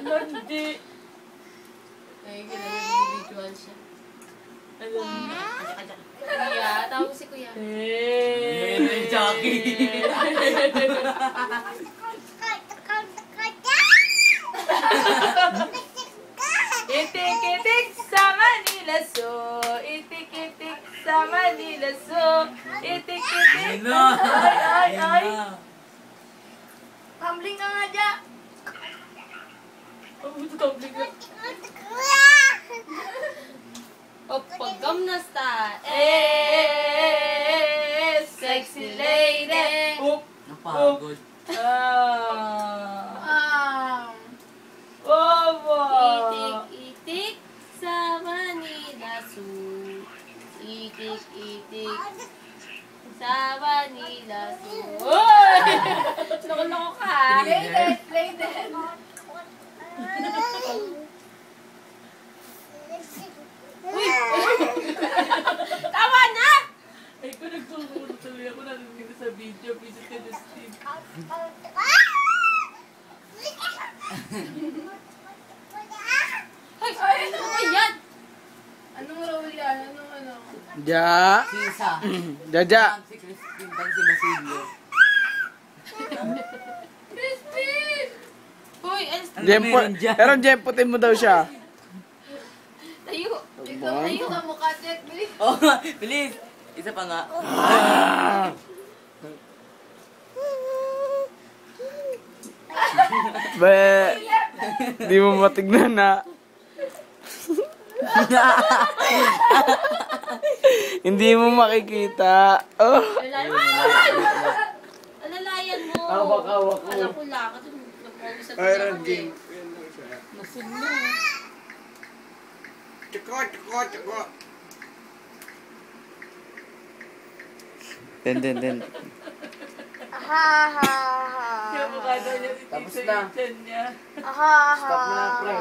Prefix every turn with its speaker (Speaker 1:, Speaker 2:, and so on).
Speaker 1: Hindi.
Speaker 2: Ay, individual siya.
Speaker 1: Alam mo.
Speaker 2: Kuya, tawag si Kuya.
Speaker 3: Jackie.
Speaker 1: Itik-itik sa Manila Zoo. Itik-itik sa Manila Zoo. Itik-itik. Ay. Tumbling ka nga dyan. Ang tumbling ka.
Speaker 2: Oppa, Gamna Style.
Speaker 1: Sexy lady. Oop.
Speaker 3: Napagod.
Speaker 2: Itik-itik sa Manila Zoo. Itik-itik sa Manila Zoo. Uy! Loko-loko ka.
Speaker 1: Play dead.
Speaker 2: Tama na!
Speaker 1: Ay, ko nagtulungan tuloy ako narinig sa video. Visit ka na Steve.
Speaker 2: Ay, ano ba yan?
Speaker 1: Anong role yan? Ano?
Speaker 4: Ja.
Speaker 3: Sisa.
Speaker 4: Jaja.
Speaker 3: Si Crispin, pang si Basilio.
Speaker 1: Crispin!
Speaker 2: Uy,
Speaker 3: Ano
Speaker 4: Jempo.
Speaker 3: meron dyan?
Speaker 4: Pero jemputin mo daw siya.
Speaker 2: tayo.
Speaker 1: Tayo ka mukha, check, bilis.
Speaker 3: Oh, bilis. Isa pa nga.
Speaker 4: Be. Di mo matignan na. Hindi mo makikita. Oh.
Speaker 2: Alalayan mo.
Speaker 4: Hawak mo.
Speaker 2: Alam ko lang. Kasi nag-focus sa
Speaker 4: Iron
Speaker 2: ako
Speaker 4: game.
Speaker 1: Nasig na.
Speaker 4: Tsaka. Den.
Speaker 1: Yung mukha daw niya,
Speaker 4: Tapos
Speaker 1: titisa
Speaker 4: na.
Speaker 1: yung chan niya.
Speaker 4: Stop na, pre.